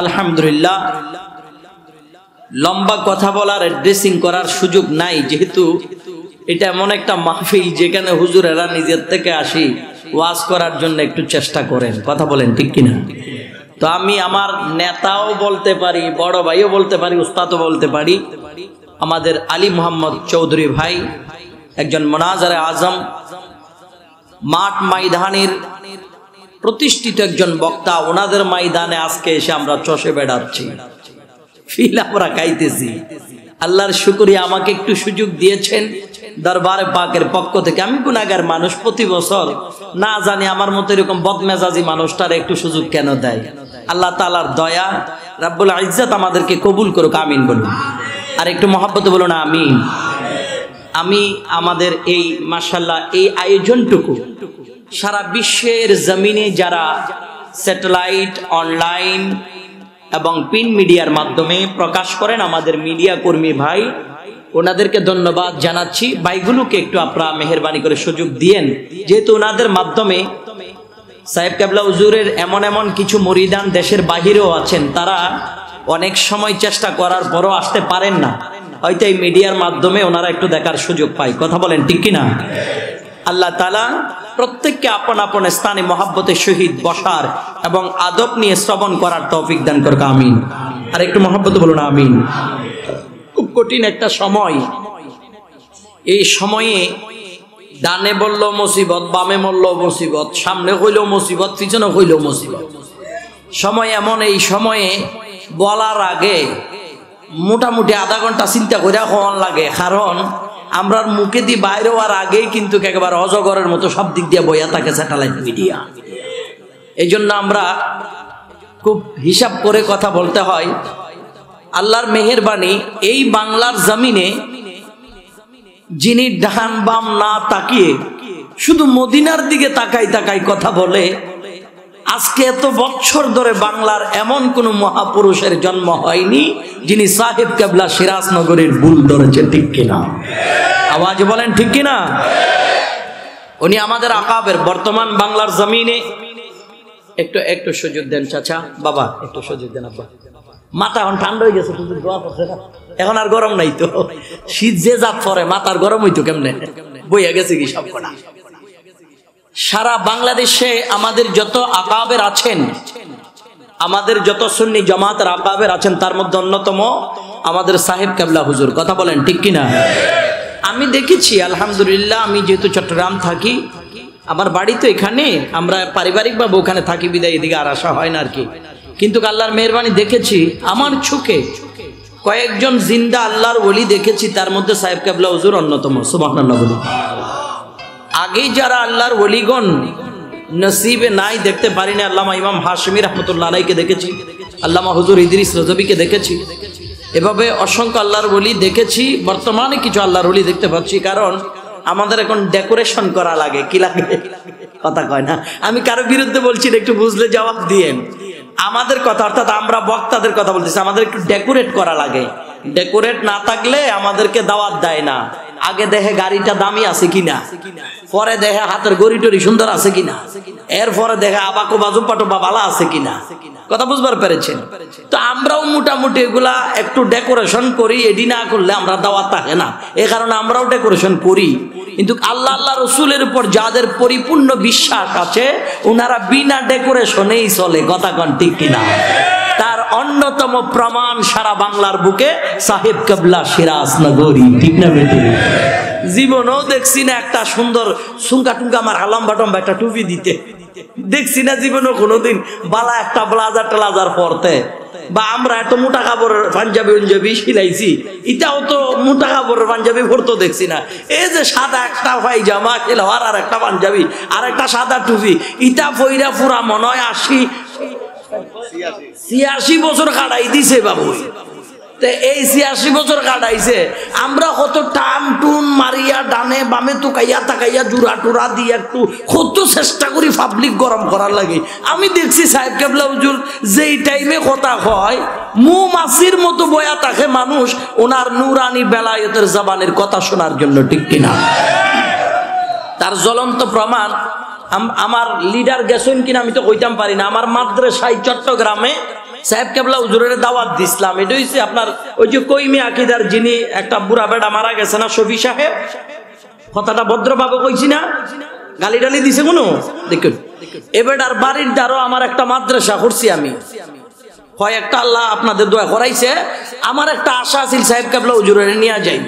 আলহামদুলিল্লাহ, লম্বা কথা বলার অ্যাড্রেসিং করার সুযোগ নাই, যেহেতু এটা এমন একটা মাহফিল যেখানে হুজুরেরা নিজের থেকে আসি ওয়াজ করার জন্য একটু চেষ্টা করেন। কথা বলেন ঠিক কিনা? তো আমি আমার নেতাও বলতে পারি, বড় ভাইও বলতে পারি, উস্তাদও বলতে পারি। আমাদের আলী মোহাম্মদ চৌধুরী ভাই একজন মুনাজারে আজম, মাঠ ময়দানের প্রতিষ্ঠিত একজন বক্তা, ওনাদের ময়দানে আজকে এসে আমরা চষে বেড়াচ্ছি, ফিল আমরা খাইতেছি। আল্লাহর শুকরিয়া, আমাকে একটু সুযোগ দিয়েছেন দরবারে পাকের পক্ষ থেকে। আমি গুনাহগার মানুষ, প্রতি বছর না জানি আমার মতো এরকম বদমেজাজি মানুষটার একটু সুযোগ কেন দেয়। আল্লাহ তাআলার দয়া, রাব্বুল ইজ্জত আমাদেরকে কবুল করুক, আমিন বলুন। আর একটু মহব্বতে বলুন আমিন। আমি আমাদের এই মাশাআল্লাহ এই আয়োজনটুকু সারা বিশ্বের জমিনে যারা স্যাটেলাইট, অনলাইন এবং প্রিন্ট মিডিয়ার মাধ্যমে প্রকাশ করেন, আমাদের মিডিয়া কর্মী ভাই, ওনাদেরকে ধন্যবাদ জানাচ্ছি। ভাইগুলোকে একটু আপনারা মেহেরবানি করে সুযোগ দিয়েন, যেহেতু ওনাদের মাধ্যমে সাহেব কেবলা হুজুরের এমন এমন কিছু মুরিদান দেশের বাহিরেও আছেন, তারা অনেক সময় চেষ্টা করার পরও আসতে পারেন না, হয়তো এই মিডিয়ার মাধ্যমে ওনারা একটু দেখার সুযোগ পায়। কথা বলেন ঠিক কিনা? আল্লাহ তাআলা প্রত্যেককে আপন আপন স্থানে মহব্বতের সহিত বসার এবং আদব নিয়ে শ্রবণ করার তৌফিক দান করুক, আমিন। আর একটু মহব্বতে বলুন আমিন। খুব কঠিন একটা সময়, এই সময়ে ডানে বলল মুসিবত, বামে বলল মুসিবত, সামনে হইল মুসিবত, পিছনে হইল মুসিবত। সময় এমন, এই সময়ে বলার আগে মোটামুটি আধা ঘন্টা চিন্তা করে হওয়ার লাগে, কারণ আমরা মুখে দিয়ে বাইরে হওয়ার আগেই কিন্তু একেবারে অজগরের মতো সব দিক দিয়ে বইয়া থাকে স্যাটেলাইট মিডিয়া। এই জন্য আমরা খুব হিসাব করে কথা বলতে হয়। আল্লাহর মেহেরবানি, এই বাংলার জমিনে যিনি ডান বাম না তাকিয়ে শুধু মদিনার দিকে তাকাই তাকাই কথা বলে, আজকে এত বছর ধরে বাংলার এমন কোন মহাপুরুষের জন্ম হয়নি যিনি সাহেব কেবলা সিরাজ নগরীর ভুল ধরেছে, ঠিক কিনা? আওয়াজ বলেন ঠিক কিনা? উনি আমাদের আকাবের, বর্তমান বাংলার জমিনে একটু একটু সুযোগ দেন চাচা, বাবা একটু সুযোগ দেন। আব্বা মাথা এখন ঠান্ডা হয়ে গেছে, এখন আর গরম নাই তো, শীত যে জাত পরে মাথার গরম হইতো কেমনে, বইয়া গেছে কি সব কটা। সারা বাংলাদেশে আমাদের যত আকাবের আছেন, আমাদের যত সুন্নি জামাতের আকাবের আছেন, তার মধ্যে অন্যতম আমাদের সাহেব কেবলা হুজুর। কথা বলেন ঠিক কিনা? আমি দেখেছি আলহামদুলিল্লাহ, আমি যেহেতু চট্টগ্রাম থাকি, আমার বাড়ি তো এখানে, আমরা পারিবারিকভাবে ওখানে থাকি বিদায় এদিকে আর আসা হয় না আর কি। কিন্তু আল্লাহর মেহেরবানি দেখেছি, আমার চোখে কয়েকজন জিন্দা আল্লাহর ওলি দেখেছি, তার মধ্যে সাহেব কেবলা হুজুর অন্যতম। সুবহানাল্লাহ বলুন। আগে যারা আল্লাহর ওলিগণ নসিবে নাই, দেখতে পারিনি, আল্লামা ইমাম হাশমি রহমতুল্লাহ আলাইকে দেখেছি, আল্লামা হুজুর ইদ্রিস রজবীকে দেখেছি, এভাবে অসংখ্য আল্লাহর ওলি দেখেছি। বর্তমানে কিছু আল্লাহর ওলি দেখতে পাচ্ছি, কারণ আমাদের এখন ডেকোরেশন করা লাগে। কি লাগে? কথা কয় না। আমি কারো বিরুদ্ধে বলছি না, একটু বুঝলে জবাব দিয়েন। আমাদের কথা, অর্থাৎ আমরা বক্তাদের কথা বলতেছি, আমাদের একটু ডেকোরেট করা লাগে। ডেকোরেট না থাকলে আমাদেরকে দাওয়াত দেয় না। আগে দেখে গাড়িটা দামি আছে কিনা, পরে দেখে হাতের গড়ি টড়ি সুন্দর আছে কিনা, এরপরে দেখে আবাকো বাজু পাটো বা বালা আছে কিনা। কথা বুঝবার পেরেছেন? তো আমরাও মোটামুটি এগুলা একটু ডেকোরেশন করি, এডি না করলে আমরা দাওয়াত থাকে না, এ কারণে আমরাও ডেকোরেশন করি। কিন্তু আল্লাহ আল্লাহ রসুলের উপর যাদের পরিপূর্ণ বিশ্বাস আছে, ওনারা বিনা ডেকোরেশনেই চলে। কথা কন ঠিক কিনা? তার অন্যতম প্রমাণ সারা বাংলার বুকে সাহেব কেবলা সিরাজ নগরী, ঠিক না বেটি? জীবনেও দেখছি না একটা সুন্দর সুঙ্কা টুঙ্কা আমার লম্বা টম্বা একটা টুপি দিতে, দেখছি না জীবনে কোনোদিন বালা একটা ব্লাজার ট্লাজার পরতে, বা আমরা এত মোটা কাপড়ের পাঞ্জাবি উঞ্জাবি সিলাইছি, এটাও তো মোটা কাপড়ের পাঞ্জাবি পরতো দেখছি না। এই যে সাদা একটা পায়জামা খেলোয়ার আর একটা পাঞ্জাবি আর একটা সাদা টুপি, ইটা পইরা পুরা মনে হয় ৮৬ বছর কাটাই দিছে বাবু। এই ৮৬ বছর কাটাইছে, আমরা কত টান টুন মারিয়া ডানে বামে তুকাইয়া তাকাইয়া জুরা টুরা দিয়ে একটু কত চেষ্টা করি পাবলিক গরম করার লাগে। আমি দেখছি সাহেব কেবলা হুজুর যেই টাইমে কথা হয়, মৌমাছির মতো বয়া থাকে মানুষ ওনার নুরানি বেলায়েতের জবানের কথা শোনার জন্য, ঠিক কিনা? তার জ্বলন্ত প্রমাণ আমার লিডার গেছেন কিনা আমি তো কইতাম পারি না। আমার মাদ্রাসায় চট্টগ্রামে সাহেব কেবলা হুজুরের দাওয়াত দিছিলাম। এটা হইছে আপনার ওই যে কইমি আকীদার যিনি একটা বুড়া বেটা মারা গেছে না, শফি সাহেব, কথাটা ভদ্রভাবে কইছি না, গালি টালি দিছে কোনো? দেখুন এ বেটার বাড়ির দ্বারও আমার একটা মাদ্রাসা করছি আমি, হয় একটা আল্লাহ আপনাদের দোয়া করাইছে। আমার একটা আশা আছিল সাহেব কেবলা হুজুরের নিয়ে যাইব।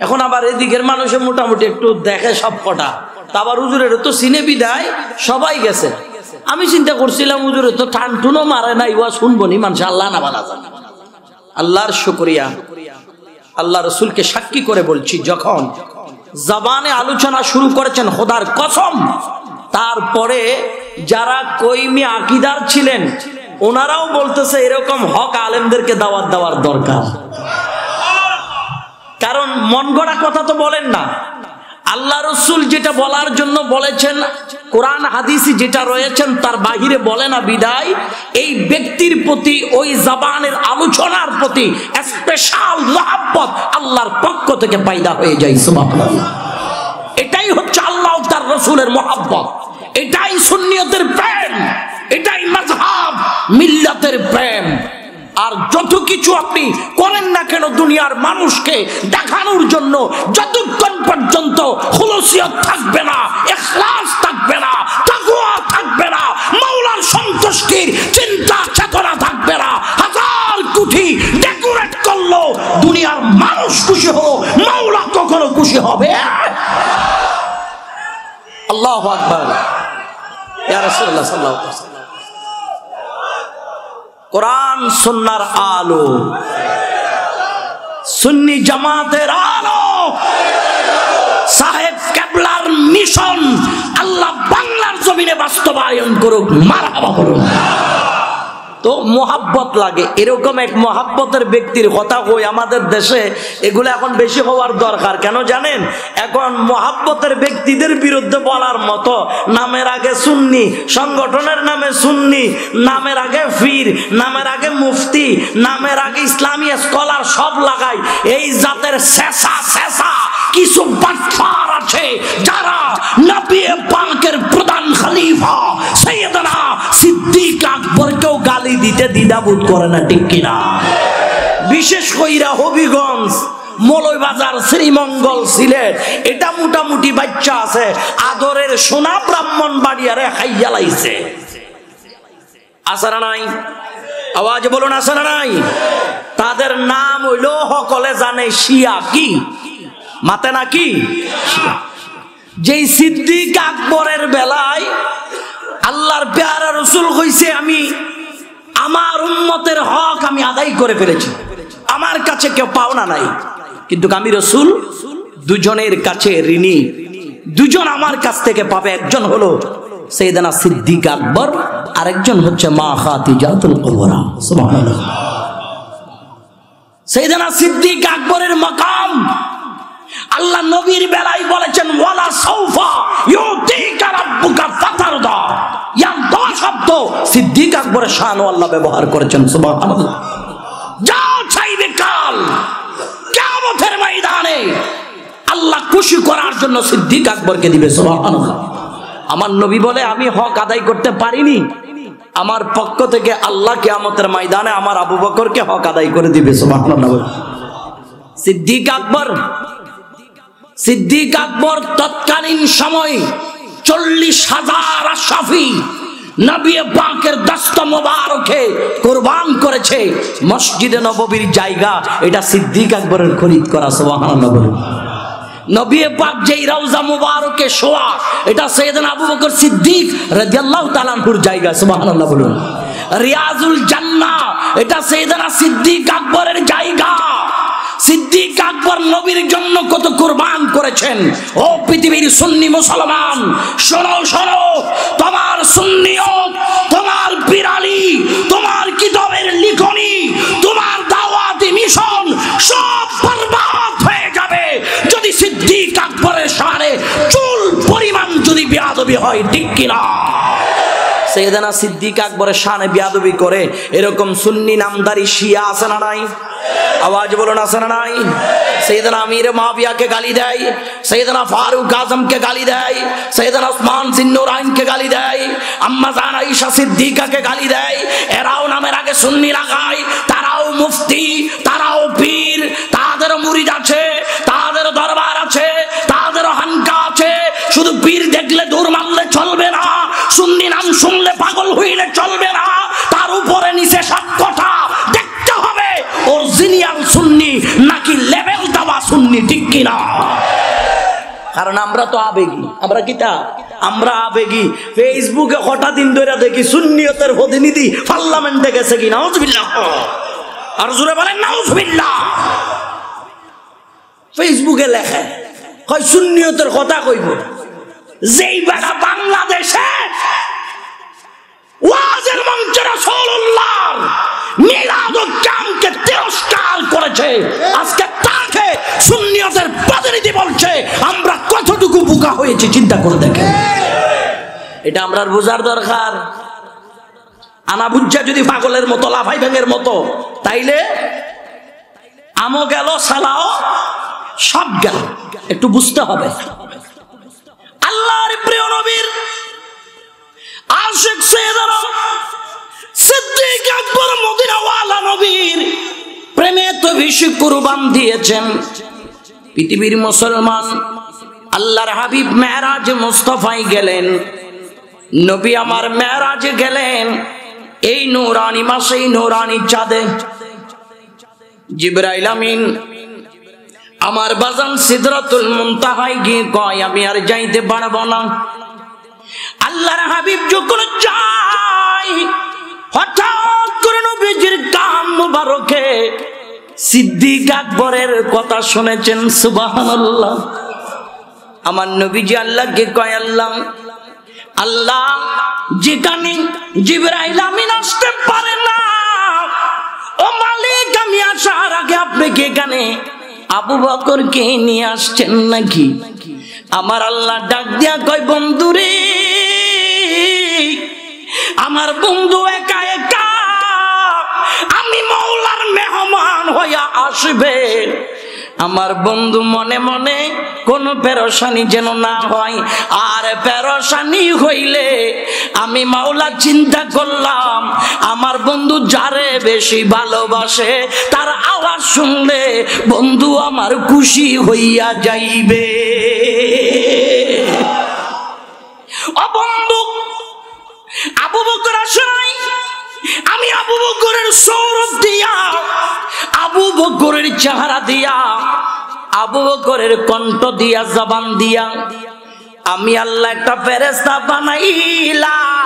এখন আবার এদিকের মানুষে মোটামুটি একটু দেখে সব কটা, তা আবার হুজুরের তো সিনে বিদায় সবাই গেছে। আমি চিন্তা করছিলাম হুজুরের তো টানটুনও মারে নাই, ওয়া শুনবো নি মানুষ, আল্লাহ না বানা জানে। আল্লাহর শুকরিয়া, আল্লাহ রসুলকে সাক্ষী করে বলছি, যখন জবানে আলোচনা শুরু করেছেন খোদার কসম, তারপরে যারা কইমি আকীদার ছিলেন ওনারাও বলতেছে এরকম হক আলেমদেরকে দাওয়াত দেওয়ার দরকার। কারণ মন গড়া কথা তো বলেন না, আল্লাহ রসুল যেটা বলার জন্য বলেছেন, কোরআন হাদিসে যেটা রয়েছেন তার বাহিরে বলে না বিদায় এই ব্যক্তির প্রতি, ওই জবানের আলোচনার প্রতি স্পেশাল মহব্বত আল্লাহর পক্ষ থেকে পয়দা হয়ে যায়। সুবহানাল্লাহ। এটাই হচ্ছে আল্লাহ তার রসুলের মহব্বত, এটাই সুন্নিয়তের প্রেম, এটাই মাযহাব মিল্লাতের প্রেম। আর যত কিছু আপনি করেন না কেন দুনিয়ার মানুষকে দেখানোর জন্য, যতক্ষণ পর্যন্ত খুলুসিয়ত থাকবে না, ইখলাস থাকবে না, তাকওয়া থাকবে না, মাওলার সন্তুষ্টির চিন্তা চেতনা থাকবে না, হাজার কোটি ডেকোরেট করলো দুনিয়ার মানুষ খুশি হলো, মাওলা কখনো খুশি হবে? আল্লাহু আকবার। ইয়া রাসূলুল্লাহ সাল্লাল্লাহু আলাইহি ওয়াসাল্লাম, কোরআন সুন্নাহর আলো, সুন্নি জামাতের আলো, সাহেব কেবলার মিশন আল্লাহ বাংলার জমিনে বাস্তবায়ন করুক, মারহাবা করুন। তো মোহাব্বত লাগে, এরকম এক মোহাব্বতের ব্যক্তির কথা কই আমাদের দেশে, এগুলো এখন বেশি হওয়ার দরকার। কেন জানেন? এখন মোহাব্বতের ব্যক্তিদের বিরুদ্ধে বলার মতো, নামের আগে সুন্নি, সংগঠনের নামে সুন্নি, নামের আগে ফির, নামের আগে মুফতি, নামের আগে ইসলামী স্কলার সব লাগাই। এই জাতের শেষা শেষা কিছু বাটপার আছে যারা নবী পাকের প্রধান খলিফা সাইয়েদনা সিদ্দিক আকবরকেও গালি দিতে দ্বিধাবোধ করে না, ঠিক কিনা? বিশেষ কইরা হবিগঞ্জ, মৌলভীবাজার, শ্রীমঙ্গল, সিলেট, এটা মোটামুটি বাচ্চা আছে আদরের সোনা ব্রাহ্মণবাড়িয়ারে খাইয়া লাইছে। আছে না নাই? আওয়াজ বলুন, আছে না নাই? তাদের নাম হইল সকলে জানে শিয়া। কি মাতে নাকি? যেই সিদ্দিক আকবরের বেলায় আল্লাহর পেয়ারা রসুল কইছে, আমি আমার উম্মতের হক আমি আদায় করে ফেলেছি, আমার কাছে কেউ পাওনা নাই, কিন্তু আমি রসুল দুজনের কাছে ঋণী, দুজন আমার কাছ থেকে পাবে। একজন হলো সাইয়েদনা সিদ্দিক আকবর, আরেকজন হচ্ছে মা খাদিজাতুল কুবরা। সুবহানাল্লাহ। সাইয়েদনা সিদ্দিক আকবরের মাকাম আল্লাহ নবীর বেলায় বলেছেন, ওয়ালা সাউফা ইউতিকা রাব্বুকা ফাতারদা। ইয়ান দোয়া শব্দ সিদ্দিক আকবরের শানও আল্লাহ ব্যবহার করেছেন। সুবহানাল্লাহ। যা চাইবে কাল কিয়ামতের ময়দানে আল্লাহ খুশি করার জন্য সিদ্দিক আকবরকে দিবে। সুবহানাল্লাহ। আমার নবী বলে, আমি হক আদায় করতে পারিনি, আমার পক্ষ থেকে আল্লাহ কিয়ামতের ময়দানে আমার আবু বকরকে হক আদায় করে দিবে। সুবহানাল্লাহ। সিদ্দিক আকবর তৎকালীন সময় 40,000 আশরাফি নবী পাকের দস্ত মোবারকে কুরবান করেছে। মসজিদে নববীর জায়গা এটা সিদ্দিক আকবরের খরিদ করা। সুবহানাল্লাহ। নবী পাক যেই রওজা মুবারকে শোয়া, এটা সাইয়েদনা আবু বকর সিদ্দিক রাদিয়াল্লাহু তাআলা আনহুর জায়গা। সুবহানাল্লাহ বলুন। রিয়াজুল জান্নাহ এটা সাইয়েদনা সিদ্দিক আকবরের জায়গা। সিদ্দিক আকবর নবীর জন্য কত কুরবান করেছেন। ও পৃথিবীর সুন্নি মুসলমান, শোনো শোনো, তোমার সুন্নিয়ত, তোমার বিরালি, তোমার কিতাবের লিখনি, তোমার দাওয়াতি মিশন সব বরবাদ হয়ে যাবে যদি সিদ্দিক আকবরের শানে চুল পরিমাণ যদি বেয়াদবি হয়, ঠিক কিনা? সাইয়েদনা সিদ্দিক আকবরের শানে বেয়াদবি করে এরকম সুন্নি নামদারি শিয়া আছে না নাই? আওয়াজ বলুন, আছে না নাই? সাইয়েদনা আমির মুআবিয়াকে গালি দেয়, সাইয়েদনা ফারুক আজমকে গালি দেয়, সাইয়েদনা উসমান জিন্নুরাইনকে গালি দেয়, আম্মা জান আয়েশা সিদ্দিকাকে গালি দেয়। এরাও নামের আগে তাদেরকে সুন্নি লাগায়, তারাও মুফতি, তারাও পীর, তাদের মুরিদ আছে, তাদের দরবার আছে, তাদের হানকা আছে। শুধু পীর দেখলে দৌড় মারলে চলবে না, সুন্নি নাম শুনলে পাগল হইলে চলবে না, তার উপরে নিচে সব কথা দেখতে হবে অরিজিনাল সুন্নি নাকি লেভেল দেওয়া সুন্নি, ঠিক কিনা? কারণ আমরা তো আবেগী, আমরা কিতা, আমরা আবেগী। ফেসবুকে হঠাৎ দিন ধরে দেখি সুন্নিয়তের প্রতিনিধি পার্লামেন্টে গেছে কি, নাউজুবিল্লাহ, আর জোরে বলেন নাউজুবিল্লাহ। ফেসবুকে লেখে কয় সুন্নিয়তের কথা কইব, যেই বেলা বাংলাদেশে ওয়াজের মঞ্চে রাসূলুল্লাহর মিলাদ ও কামকে তিরস্কার করেছে, আজকে তাকে সুন্নিয়তের প্রতিনিধি বলছে। আমরা কতটুকু বোকা হয়েছি চিন্তা করে দেখেন। এটা আমরা বোঝার দরকার। আনা বুঝা যদি পাগলের মতো, লাফাই ব্যাঙের মতো, তাইলে আমও গেল, সালাও সব গেল। একটু বুঝতে হবে। আল্লাহর প্রিয় নবীর আশিক সাইয়েদনা সিদ্দিক আকবর মদিনাওয়ালা নবীর প্রেমে তো বেশি কুরবান দিয়েছেন। পৃথিবীর মুসলমান আল্লাহর হাবিব মেরাজ মুস্তাফায় গেলেন, নবী আমার মেরাজে গেলেন এই নূরানি মাসে, এই নূরানি চাঁদে। জিবরাইল আমিন আমার বাজান সিদরাতুল মুনতাহায় গিয়ে কয় আমি আর যাইতে পারবো না। আল্লাহর হাবিব যখন যায়, হঠাৎ করে নবীজির কান মুবারকে সিদ্দিক আকবরের কথা শুনেছেন, সুবহানাল্লাহ। আমার নবীজি আল্লাহকে কয় আল্লাহ, আল্লাহ যেখানে জিবরাইল আমিন আসতে পারে না, ও মালিক আমি আসার আগে আপনি কি এখানে আবু বকরকে নিয়ে আসছেন নাকি? আমার আল্লাহ ডাক দিয়া কয় বন্ধুরে, আমার বন্ধু একা একা আমি মওলার মেহমান হইয়া আসবে। আমার বন্ধু মনে মনে কোন পেরেশানি যেন না হয়, আর পেরেশানি হইলে আমি মাওলা চিন্তা করলাম আমার বন্ধু যারে বেশি ভালোবাসে তার আওয়াজ শুনলে বন্ধু আমার খুশি হইয়া যাইবে। ও বন্ধু, আবু বকর আসেন, আমি আবু বকরের সৌরভ দিয়া, আবু বকরের চেহারা দিয়া, আবু বকরের কণ্ঠ দিয়া, জবান দিয়া আমি আল্লাহ একটা ফেরেশতা বানাইলাম,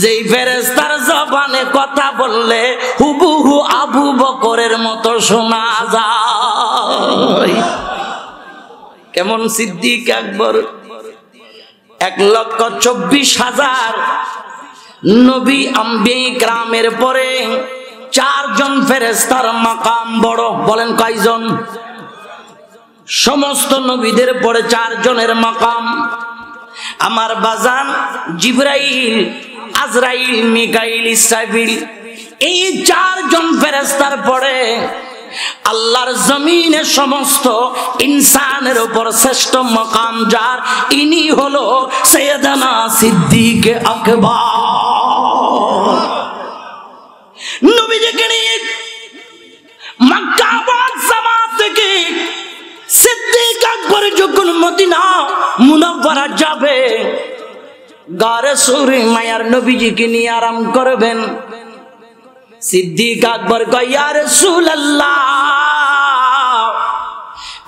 যেই ফেরেশতার জবানে কথা বললে হুবহু আবু বকরের মতো শোনা যায়। কেমন সিদ্দিক আকবর 1,24,000 নবী আম্বিয়া কিরামের পরে 4 জন ফেরেশতার মাকাম বড়। বলেন কয়জন? সমস্ত নবীদের পরে 4 জনের মাকাম। আমার বাজান জিবরাইল, আজরাইল, মিকাইল, ইসরাফিল, এই 4 জন ফেরেশতার পরে আল্লাহর জমিনে সমস্ত ইনসানের উপর শ্রেষ্ঠ মাকাম যার, ইনি হলো সাইয়েদনা সিদ্দিক আকবর। নবীজিকে নিয়ে মক্কা মুআজ্জামা থেকে সিদ্দিক আকবর যখন মদিনা মুনাওয়ারা যাবে, গারে সুরে মায়ার নবীজিকে নিয়ে আরাম করবেন। সিদ্দিক আকবর কয় ইয়া রাসূলুল্লাহ,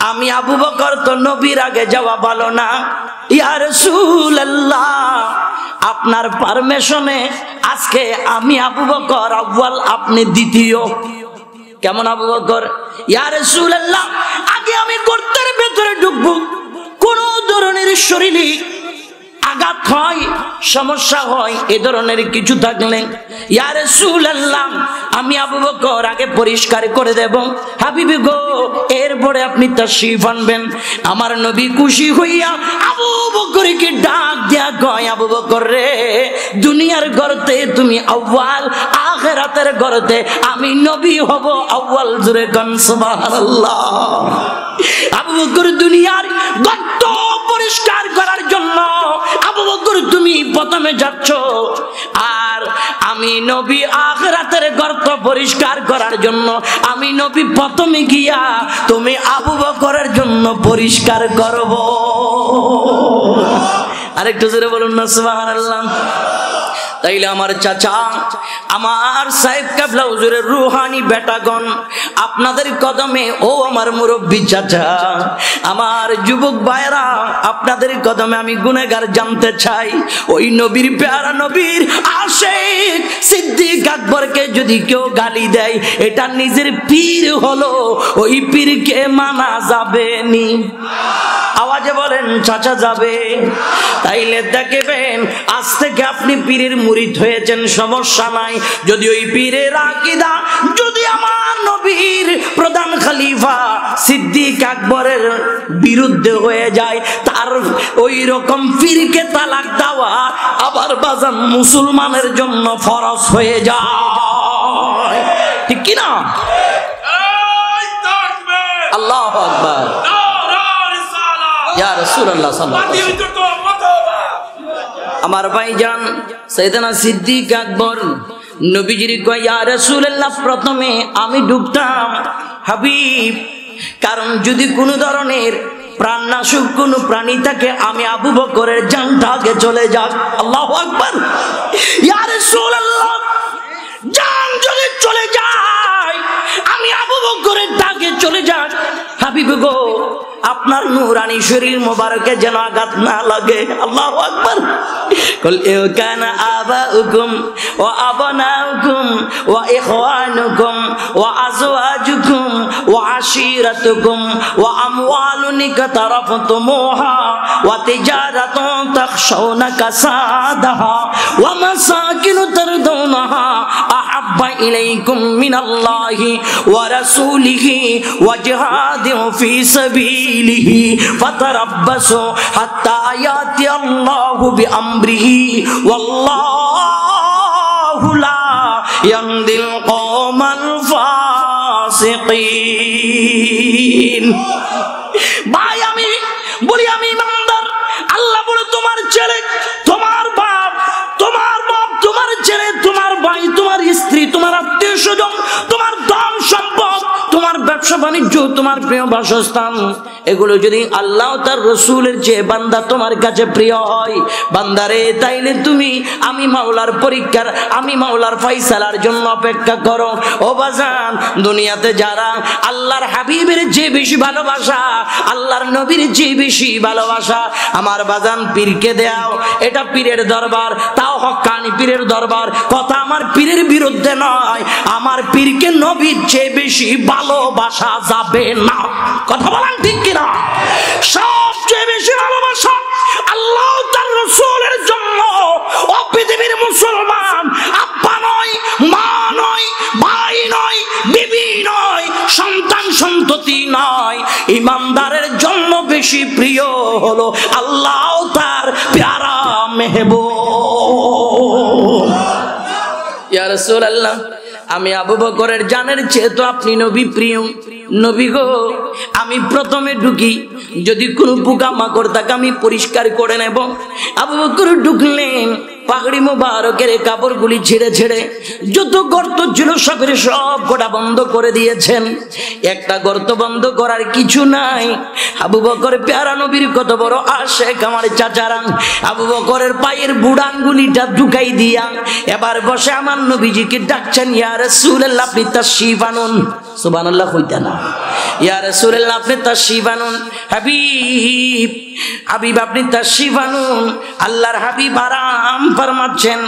আমি আবু বকর তো নবীর আগে যাওয়া ভালো না, ইয়া রাসূলুল্লাহ আপনার পারমিশনে আজকে আমি আবু বকর আউয়াল, আপনি দ্বিতীয়। কেমন আবু বকর? ইয়া রাসূলুল্লাহ আগে আমি গর্তের ভেতরে ঢুকবো, কোন ধরনের শরীরে আঘাত হয়, সমস্যা হয়, এ ধরনের কিছু থাকলে ইয়া রাসূলুল্লাহ আমি আবু বকর আগে পরিষ্কার করে দেব, হাবিবি গো এরপরে আপনি তাশরীফ আনবেন। আমার নবী খুশি হইয়া আবু বকরকে ডাক দিয়া কয়, আবু বকর রে, দুনিয়ার গর্তে তুমি আউয়াল, আখিরাতের গর্তে আমি নবী হব আউয়াল। জোরে কোন সুবহানাল্লাহ। আবু বকর দুনিয়ার গর্ত পরিষ্কার করার জন্য আবু বকর তুমি প্রথমে যাচ্ছ, আর আমি আমি নবী আখিরাতের গর্ত পরিষ্কার করার জন্য আমি নবী প্রথমে গিয়া তুমি আবু বকরের জন্য পরিষ্কার করব। আরেকটু জোরে বলুন না সুবহানাল্লাহ। তাইলে আমার চাচা, আমার সাহেব কাবলা হুজুরের রুহানি বেটাগণ, আপনাদের কদমে, ও আমার মুরব্বী চাচা, আমার যুবক ভাইরা, আপনাদের কদমে আমি গুনাহগার জানতে চাই। ওই নবীর প্যারা নবীর আশিক সিদ্দিক আকবরকে যদি কেউ গালি দেয়, এটা নিজের পীর হলো, ওই পীরকে মানা যাবে নি? আওয়াজে বলেন চাচা যাবে? তাইলে দেখবেন আজ থেকে আপনি পীরের মুরিদ হয়েছেন, সমস্যা নাই। যদি ওই পীরের আকীদা যদি আমার নবীর প্রধান খলিফা সিদ্দিক আকবরের বিরুদ্ধে হয়ে যায়, তার ওই রকম পীরকে তালাক দেওয়া আবার বাজান মুসলমানের জন্য ফরজ হয়ে যায়, ঠিক কি না? আল্লাহু আকবার, ইয়া রাসূলুল্লাহ সাল্লাল্লাহু আলাইহি ওয়াসাল্লাম। আমার ভাইজান সাইয়েদনা সিদ্দিক আকবর নবীজির কয়, ইয়া রাসূলুল্লাহ, প্রথমে আমি ঢুকতাম হাবিব, কারণ যদি কোনো ধরনের প্রাণনাশক কোনো প্রাণী থাকে আমি আবু বকরের জানটা আগে চলে যাক। আল্লাহু আকবার, ইয়া রাসূলুল্লাহ, জান যদি চলে যায় আমি আবু বকরের ডাকে চলে যাক। হাবিব গো, আপনার নূরানি শরীর মোবারকে যেন আঘাত না লাগে। আল্লাহু আকবার। কুল ইন কানা আবাউকুম ওয়া আবনাউকুম ওয়া ইখওয়ানুকুম ওয়া আজওয়াজুকুম ওয়া আশীরাতুকুম ওয়া আমওয়ালুন ইকতারাফতুমুহা ওয়া তিজারাতুন তাখশাউনা কাসাদাহা ওয়া মাসাকিন তারদাউনাহা আহাব্বা ইলাইকুম মিনাল্লাহি ওয়া রাসূলিহি ওয়া জিহাদিন ফি সাবিলিহি ফাতারাব্বাসু হাত্তা ইয়াতি আল্লাহু বিআমরিহি ওয়াল্লাহু লা ইয়াহদিল কওমাল ফাসিকিন। ভাই আমি বলি, আমি ইমানদার। আল্লাহ বলে তোমার ছেলে, তোমার বাপ, তোমার বাপ, তোমার ছেলে, তোমার ভাই, তোমার স্ত্রী, তোমার আত্মীয় স্বজন, তোমার ধন সম্পদ, তোমার ব্যবসা বাণিজ্য, তোমার প্রিয় বাসস্থান, এগুলো যদি আল্লাহ তার রসুলের চেয়ে বান্দা তোমার কাছে প্রিয় হয়, বান্দারে, তাইলে তুমি আমি মাওলার পরীক্ষার, আমি মাওলার ফাইসালার জন্য অপেক্ষা করো। ও বাজান, দুনিয়াতে যারা আল্লাহর হাবিবের যে বেশি ভালোবাসা, আল্লাহর নবীর যে বেশি ভালোবাসা, আমার বাজান পীরকে দেও, এটা পীরের দরবার, তাও হক্কানি পীরের দরবার। কথা আমার পীরের বিরুদ্ধে নয়, আমার পীরকে নবীর চেয়ে বেশি ভালোবাসা যাবে না। কথা বলেন ঠিক কিনা? সবচেয়ে বেশি ভালোবাসা আল্লাহ তার রাসূলের জন্য। ও পৃথিবীর মুসলমান, আব্বা নয়, মা নয়, ভাই নয়, বিবি নয়, সন্তান সন্ততি নয়, ইমানদারের জন্য বেশি প্রিয় হলো আল্লাহ তার প্যারা মেহবুব। ইয়া রাসূলুল্লাহ, আমি আবু বকরের জানের চেয়ে তো আপনি নবী প্রিয়। নবী গো, আমি প্রথমে ঢুকি, যদি কোনো পোকা মাকড় থাকে আমি পরিষ্কার করে নেব। আবু বকর ঢুকলেন, পাগড়ি মোবারকের কাপড়গুলি ছেড়ে ছেড়ে যত গর্ত ছিল সবের সব গোটা বন্ধ করে দিয়েছেন। একটা গর্ত বন্ধ করার কিছু নাই। আবু বকর প্যারা নবীর কত বড় আশেক আমার চাচারা, আবু বকরের পায়ের বুড়া আঙ্গুলিটা ঢুকাই দিয়া এবার বসে আমার নবীজিকে ডাকছেন, ইয়া রাসূলুল্লাহ, আপনি তাশরীফ আনুন। সুবহানাল্লাহ কইতা না? ইয়া রাসূলুল্লাহ, আপনি তাশরীফ আনুন। হাবিব, হাবিব, আপনি তাশরীফ আনুন। আল্লাহর হাবিব আরাম ফরমাচ্ছেন।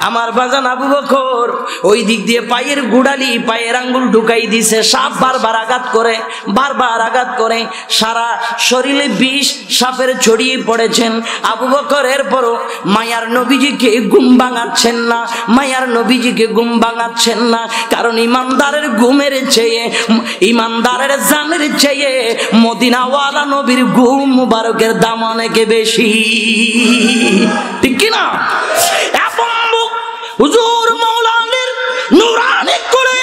আমার বাজান আবু বকর ওই দিক দিয়ে পায়ের গুড়ালি, পায়ের আঙ্গুল ঢুকাই দিছে। সাপ বারবার আঘাত করে, বারবার আঘাত করে, সারা শরীরে বিষ সাপের ছড়িয়ে পড়েছেন। আবু বকর এরপরও মায়ার নবীজিকে ঘুম ভাঙাচ্ছেন না, মায়ার নবীজিকে ঘুম ভাঙাচ্ছেন না। কারণ ইমানদারের ঘুমের চেয়ে, ইমানদারের জানের চেয়ে মদিনাওয়ালা নবীর ঘুম মুবারকের দাম অনেক বেশি, ঠিক কিনা? হুজুর মাওলানার নূরানি করে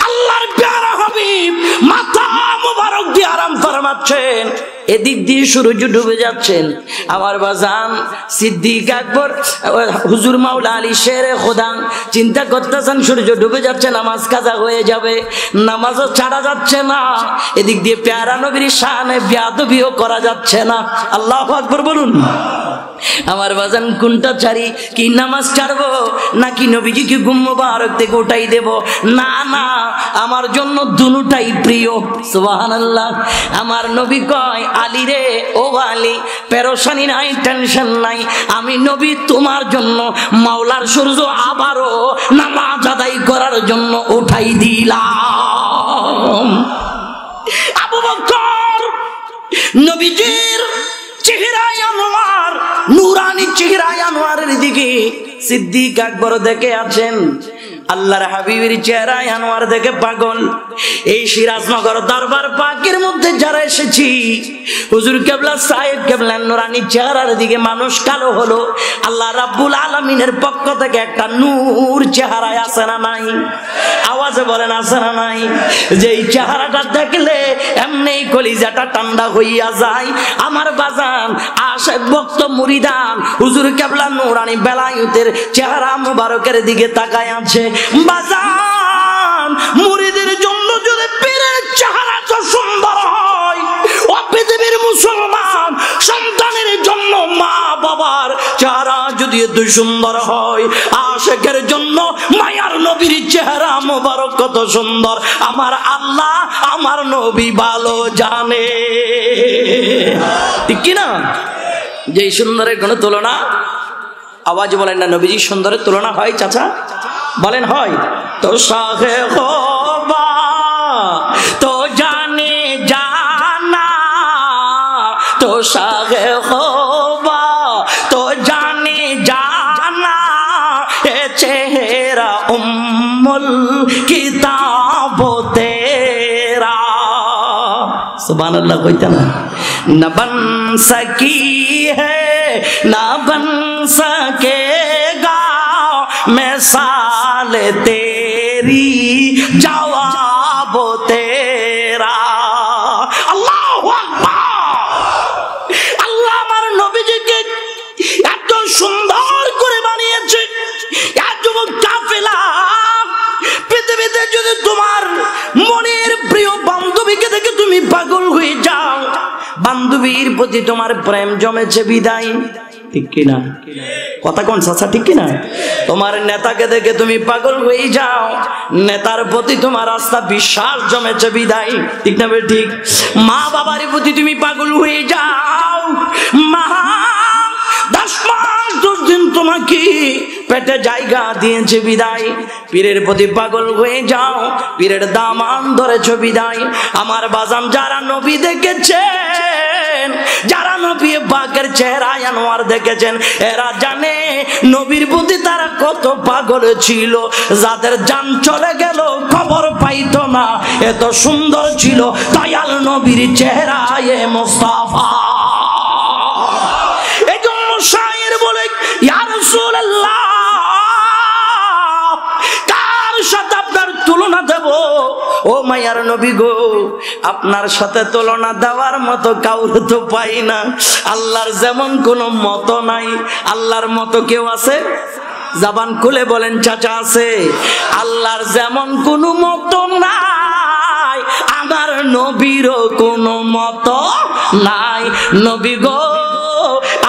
আল্লাহর প্যারা হাবিব মাথা মুবারক দিয়ে আরাম ফরমাচ্ছেন। এদিক দিয়ে সূর্য ডুবে যাচ্ছেন। আমার বাজান সিদ্দিক আকবর হুজুর মাওলা আলী শেরে খোদা চিন্তা করতেছেন সূর্য ডুবে যাচ্ছে, নামাজ কাজা হয়ে যাবে, নামাজও ছাড়া যাচ্ছে না, এদিক দিয়ে প্যারা নবীর শানে বেয়াদবিও করা যাচ্ছে না। আল্লাহু আকবার বলুন। আমার বাজান কোনটা ছাড়ি, কি নামাজ ছাড়বো নাকি নবীজিকে ঘুম মুবারক থেকে উঠাই দেব? না না, আমার জন্য দুটাই প্রিয়। সুবহানাল্লাহ। আমার নবী কয়, আলী রে, ও আলী, পেরেশানি নাই, টেনশন নাই, আমি নবী তোমার জন্য মাওলার সূর্য আবারও নামাজ আদায় করার জন্য উঠাই দিলাম। আবু বকর নবীজির চেহারায় আনোয়ার, নূরানি চেহারায় আনোয়ারের দিকে সিদ্দিক আকবর দেখে আছেন। আল্লাহর হাবিবের চেহারায় আনোয়ার দেখে পাগল। এই সিরাজনগর দরবার পাকের মধ্যে যারা এসেছি, হুজুর কেবলা সাহেব কেবলা নূরানি চেহারার দিকে মানুষ কালো হলো, আল্লাহ রাব্বুল আলামিনের পক্ষ থেকে একটা নূর চেহারায় আছে না নাই? আওয়াজে বলেন আছে না নাই? যে এই চেহারাটা দেখলে এমনি কলিজাটা ঠান্ডা হইয়া যায়। আমার বাজান আশেক ভক্ত মুরিদান হুজুর কেবলা নূরানি বেলায়েতের চেহারা মুবারকের দিকে তাকায় আছে। বাজান মুরিদের জন্য যদি পীরের চেহারা তো সুন্দর হয়, ও পৃথিবীর মুসলমান সন্তানের জন্য মা বাবার চেহারা যদি এত সুন্দর হয়, আশেকের জন্য মায়ার নবীর চেহারা মুবারক কত সুন্দর আমার আল্লাহ আমার নবী ভালো জানে। ঠিক কি না? যে সুন্দরের কোনো তুলনা, আওয়াজ বলেন না, নবীজি সুন্দরের তুলনা হয় চাচা? বলেন হয়? তো শাহে খোবা তো জানে জানা, তো শাহে খোবা তো জানে জানা, এ চেহারা উম্মুল কিতাব তেরা। সুবহানাল্লাহ কইতা না? না বন সকি है ना बन सकेगा मिसाल तेरी जवाब तेरा। अल्लाहु আকবার। আল্লাহ আমার নবীজিকে এত সুন্দর করে বানিয়েছে। এত কাফেলা পৃথিবীতে যদি তোমার মনের প্রিয় বান্ধবীকে দেখে তুমি পাগল হয়ে যাও, বান্ধবীর প্রতি তোমার প্রেম জমেছে বিদায়, ঠিক কিনা? কথা কোন চাচা, ঠিক কিনা? তোমার নেতাকে দেখে তুমি পাগল হয়ে যাও, নেতার প্রতি তোমার আস্থা বিশ্বাস জমেছে বিদায়, ঠিক না? ঠিক। মা বাবার প্রতি তুমি পাগল হয়ে যাও, মা 10 মাস 10 দিন তোমাকে পেটে জায়গা দিয়েছে বিদায়, পীরের প্রতি পাগল হয়ে যাও, পীরের দামান ধরেছো বিদায়। আমার বাজান যারা নবী দেখেছেন, যারা নবী পাকের চেহারায় আনোয়ার দেখেছেন, এরা জানে নবীর প্রতি তারা কত পাগল ছিল। যাদের জান চলে গেল খবর পাইতো না, এত সুন্দর ছিল দয়াল নবীর চেহারায় মুস্তাফা। এজন্য শায়ের বলে, ইয়া রাসূলুল্লাহ, কার সাথে আপনার তুলনা দেব? ও মায়ার নবী গো, আপনার সাথে তুলনা দেওয়ার মতো কাউকে তো পাই না। আল্লাহর যেমন কোনো মতো নাই, আল্লাহর মতো কেউ আছে? জবান খুলে বলেন চাচা, আছে? আল্লাহর যেমন কোনো মতো নাই, আমার নবীরও কোনো মতো নাই। নবী গো,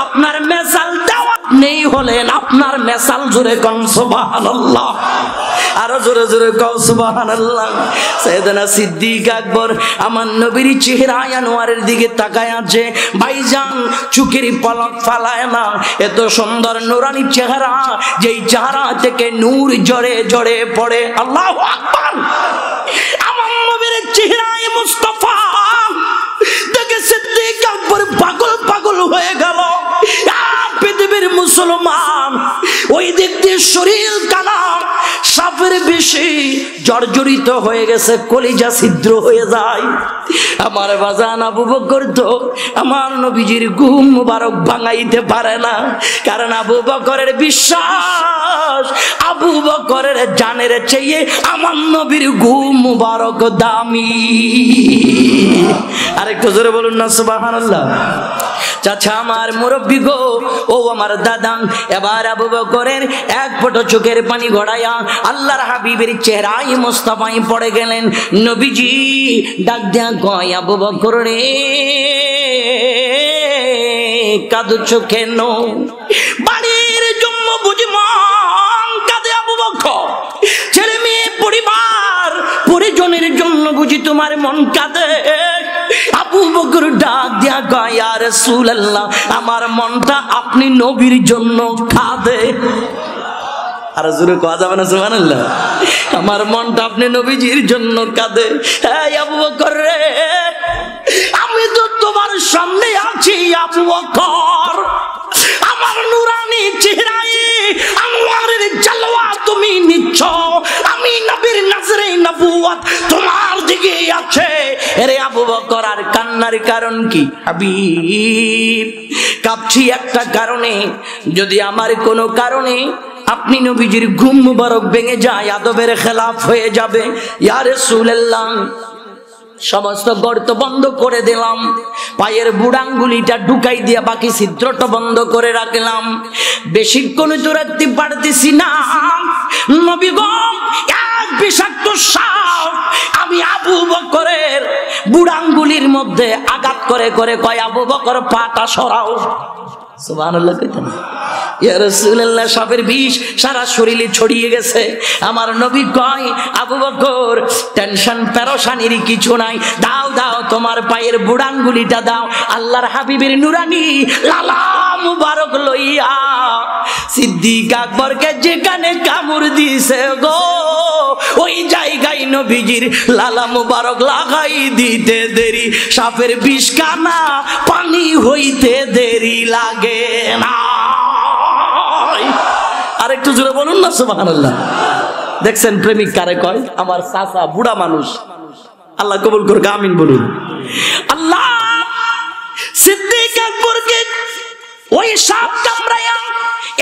আপনার মেসাল দেওয়া নেই হলেন, আপনার মেসাল জোরে কোন সুবহানাল্লাহ, আরো জোরে জোরে কও সুবহানাল্লাহ। সাইয়েদনা সিদ্দিক আকবর আমার নবীর চেহারায় আনোয়ারের দিকে তাকায় আছে। ভাইজান চোখের পলক ফালায় না, এত সুন্দর নূরানি চেহারা, যেই চেহারা থেকে নূর জড়ে জড়ে পড়ে। আল্লাহু আকবার। আমার নবীর চেহারায় মুস্তাফা দেখে সিদ্দিক আকবর পাগল পাগল হয়ে গেল। পৃথিবীর মুসলমান ওই দিক দিয়ে শরীর কানা সাপের বেশি জর্জরিত হয়ে গেছে, কলিজা ছিদ্র হয়ে যায়। আমার বাজান আবু বকর তো আমার নবীজির ঘুম মুবারক ভাঙাইতে পারে না, কারণ আবু বকরের বিশ্বাস আবু বকরের জানের চেয়ে আমার নবীর ঘুম মুবারক দামি। আর আরেকটু জোরে বলুন না সুবহানাল্লাহ। চাচা আমার মুরব্বী গো, ও আমার দাদা, এবার আবু বকরের এক ফোঁটা চোখের পানি গড়াইয়া আল্লাহর হাবিবের চেহারায় মোস্তফায় পড়ে গেলেন। নবীজি ডাক দিয়া কয়, আবু বকর রে কাঁদছো কেন? বাড়ির জন্য বুঝি মন কাঁদে আবু বকর? ছেলে মেয়ে পরিবার পরিজনের জন্য বুঝি তোমার মন কাঁদে? আবু বকর ডাক দিয়া কয়, ইয়া রাসূলুল্লাহ, আমার মনটা আপনি নবীর জন্য কাঁদে। আর জোরে কোয়া যাবে না সুবহানাল্লাহ? আমার মনটা আপনি নবীজির জন্য কাঁদে। হ্যাঁ আবু বকর রে, আমি তো তোমার সামনে আছি আবু বকর, আমার নুরানি চেহারায় আনোয়ারের জালওয়া তুমি নিচ্ছ, আমি নবীর নজরে নবুয়ত তোমার দিকে আছে। আরে আবু বকর, আর কান্নার কারণ কি? হাবিব, কাঁপছি একটা কারণে, যদি আমার কোনো কারণে আপনি নবীজির ঘুম মুবারক ভেঙে যায়, আদবের খেলাফ হয়ে যাবে। ইয়া রাসূলুল্লাহ, সমস্ত গর্ত বন্ধ করে দিলাম, পায়ের বুড়াঙ্গুলিটা ঢুকাই দিয়া বাকি ছিদ্রটা বন্ধ করে রাখলাম, বেশিক্ষণ তো রাখতে পারতেছি না। নবী গো, এক বিষাক্ত সাপ আমি আবু বকরের বুড়াঙ্গুলির মধ্যে আঘাত করে করে কয়, আবু বকর পাটা সরাও। সুবহানাল্লাহ কইতেন। ইয়া রাসূলুল্লাহ, সাপের বিষ সারা শরীরে ছড়িয়ে গেছে। আমার নবী কয়, আবু বকর টেনশন পেরেশানির কিছু নাই, দাও দাও তোমার পায়ের বুড়াঙ্গুলিটা দাও। আল্লাহর হাবিবের নুরানি লালা মুবারক লইয়া সিদ্দিক আকবরকে যেখানে কামড় দিছে গো, ওই জায়গায় নবীজির লালা মুবারক লাগাই দিতে দেরি, সাপের বিষ কানা পানি হইতে দেরি লাগে না। আরেকটু জোরে বলুন না সুবহানাল্লাহ। দেখছেন প্রেমিক কারে কয়? আমার চাচা বুড়া মানুষ। আল্লাহ কবুল করুক, আমিন বলুন। আল্লাহ সিদ্দিক আকবরকে ওই সাপ কামড়ায়া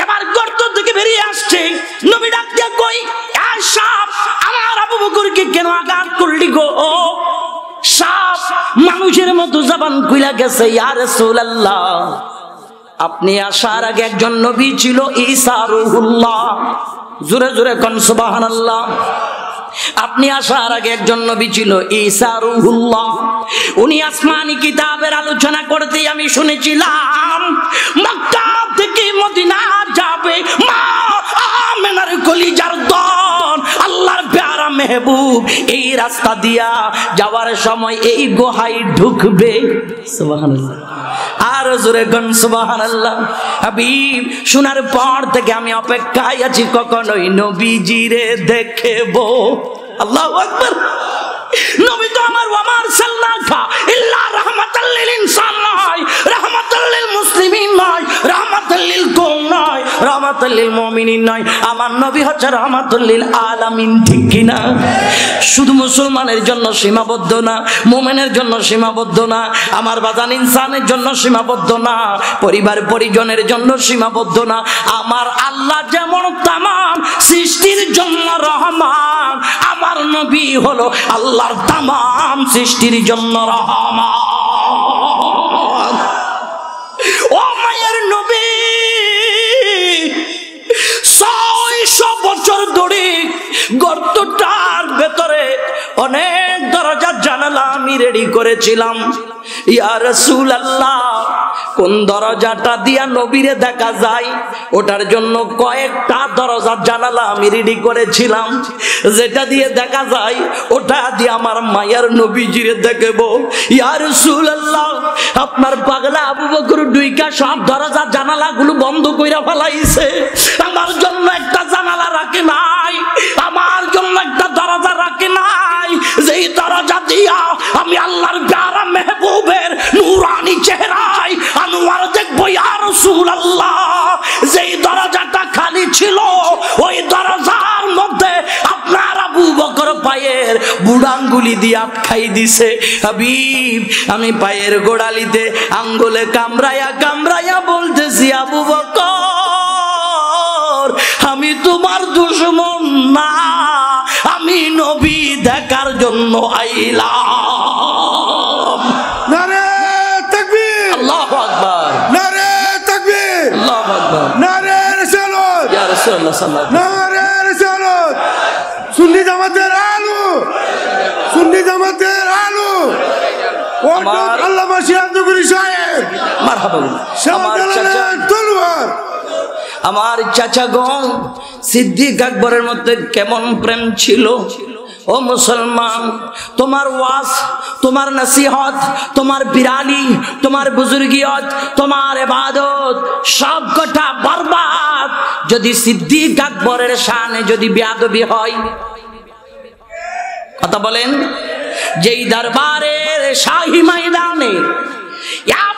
এবার গর্ত থেকে বেরিয়ে আসছে। নবী ডাক দিয়া কই, এই সাপ আমার আবু বকরকে কেন আঘাত করলি গো? সাপ মানুষের মতো জবান খুইলা গেছে, ইয়া রাসূলুল্লাহ, আপনি আসার আগে একজন নবী ছিল, ঈসা রূহুল্লাহ। জোরে জোরে কোন সুবহানাল্লাহ। আপনি আসার আগে একজন নবী ছিল, ঈসা রূহুল্লাহ। উনি আসমানি কিতাবের আলোচনা করতে আমি শুনেছিলাম, মক্কা থেকে মদিনা যাবে মা আমেনার কলিজার দন আল্লাহর প্যারা মেহবুব এই রাস্তা দিয়া যাওয়ার সময় এই গুহায় ঢুকবে। সুবহানাল্লাহ। আর জোরে কোন সুবহানাল্লাহ। হাবিব, শোনার পর থেকে আমি অপেক্ষায় আছি কখনোই নবীজিরে দেখব। আল্লাহু আকবার। নবী তো আমার ওয়ামার সাল্লাল্লাহু ইল্লা রাহমাতাল লিল ইনসান নয়, রাহমাতাল লিল মুসলিমিন নয়, রাহমাতাল লিল কওম নয়, রাহমাতাল লিল মুমিনিন নয়। আমার নবী হচ্ছে রাহমাতুল লিল আলামিন, ঠিক কি না? শুধু মুসলমানের জন্য সীমাবদ্ধ না, মুমিনের জন্য সীমাবদ্ধ না, আমার বাজান ইনসানের জন্য সীমাবদ্ধ না, পরিবার পরিজনের জন্য সীমাবদ্ধ না। আমার আল্লাহ যেমন তামাম সৃষ্টির জন্য রহমান, আমার নবী হলো আল্লাহর তামাম সৃষ্টির জন্য রহমান। ও মায়ের নবী, 600 বছর ধরে গর্তটার ভেতরে অনেক দরজা জানালা আমি রেডি করেছিলাম। ইয়া রাসূলুল্লাহ, কোন দরজাটা দিয়া নবীরে দেখা যায় ওটার জন্য কয়েকটা দরজা জানালা আমি রেডি করেছিলাম। যেটা দিয়ে দেখা যায় ওটা দিয়ে আমার মায়ের নবীজিরে দেখবো। ইয়া রাসূলুল্লাহ, আপনার পাগলা আবু বকর দুইকা সব দরজা জানালাগুলো বন্ধ কইরা ফেলাইছে, আমার জন্য একটা জানালা রাখে নাই, আমার জন্য একটা দরজা রাখে নাই, যেই দরজা দিয়া আমি আল্লাহর প্যারা মেহবুবের নূরানি চেহারায় আনোয়ার দেখবো। ইয়া রাসূলুল্লাহ, যেই দরজাটা খালি ছিল ওই দরজার মধ্যে আপনার আবু বকর পায়ের বুড়াঙ্গুলি দিয়ে আটকাই দিছে। হাবিব, আমি পায়ের গোড়ালিতে আঙ্গুলে কামড়াইয়া কামড়াইয়া বলতেছি, আবু বকর, আমি তোমার দুশমন না, আমি নবী দেখার জন্য আইলাম। ইয়া রাসূলুল্লাহ সাল্লাল্লাহু আলাইহি ওয়াসাল্লাম। নারে রিসালাত, সুন্নি জামাতের আলো, সুন্নি জামাতের আলো। ওয়াক্ত আল্লামা সিরাজুদ্দৌলা সাহেব, মারহাবা। আমার চাচা, তলোয়ার, আমার চাচাগণ সিদ্দিক আকবরের মধ্যে কেমন প্রেম ছিল। ও মুসলমান, তোমার ওয়াজ, তোমার নসিহত, তোমার বিরানি, তোমার বুজুর্গিয়ত, তোমার ইবাদত সব কটা বরবাদ যদি সিদ্দিক আকবরের শানে যদি বেয়াদবি হয়। কথা বলেন। যেই দরবারের শাহী ময়দানে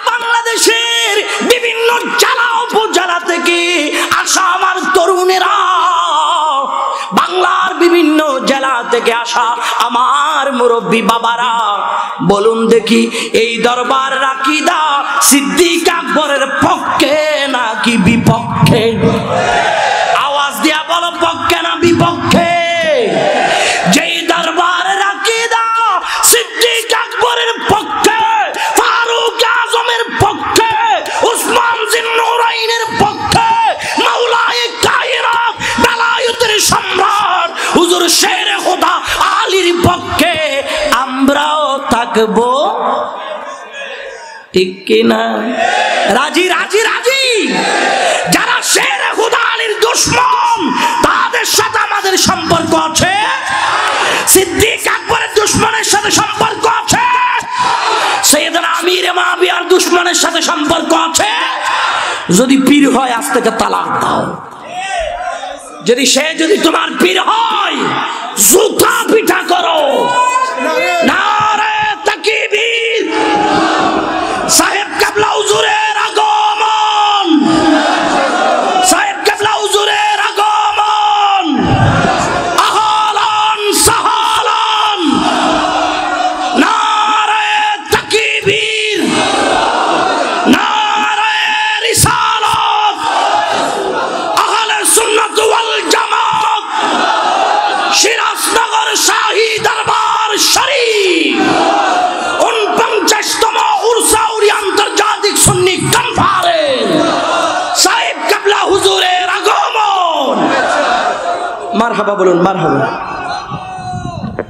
বাংলাদেশের বিভিন্ন জেলা উপজেলা থেকে আসা আমার তরুণেরা, বাংলার বিভিন্ন জেলা থেকে আসা আমার মুরব্বী বাবারা, বলুন দেখি এই দরবার আকীদা সিদ্দিক আকবরের পক্ষে নাকি বিপক্ষে? আওয়াজ দিয়া বলো, পক্ষে না বিপক্ষে? যেই দরবার আকীদা সিদ্দিক আকবরের পক্ষে, ফারুক আজমের পক্ষে, উসমান জিন্নুরাইনের পক্ষে, মাওলায়ে কায়নাত বেলায়েতের সম্রাট হুজুর শেরে খোদা আলীর পক্ষে আমরাও থাকবো, ঠিক কিনা? রাজি রাজি রাজি। যারা শেরে খোদা আলীর দুশমন তাদের সাথে আমাদের সম্পর্ক আছে, সিদ্দিক আকবরের দুশমনের সাথে সম্পর্ক আছে, সাইয়েদনা আমির মুআবিয়ার দুশমনের সাথে সম্পর্ক আছে। যদি পীর হয় আজ থেকে তালাক দাও। যদি সে যদি তোমার পীর হয় জুতা পিঠা করো। নারে তাকবীর। সাহেব কেবলা হুজুরের আগমন, সাহেব কেবলা হুজুরের আগমন। আহলান সাহলান। নারে তাকবীর, নারে রিসালাত। আহলে সুন্নাত ওয়াল জামাত সিরাজনগর শাহী দরবার শরীফ 49তম উরসাউরি আন্তর্জাতিক সুন্নি কনফারেন্স সাহেব কেবলা হুজুরের আগমন। মারহাবা বলুন, মারহাবা।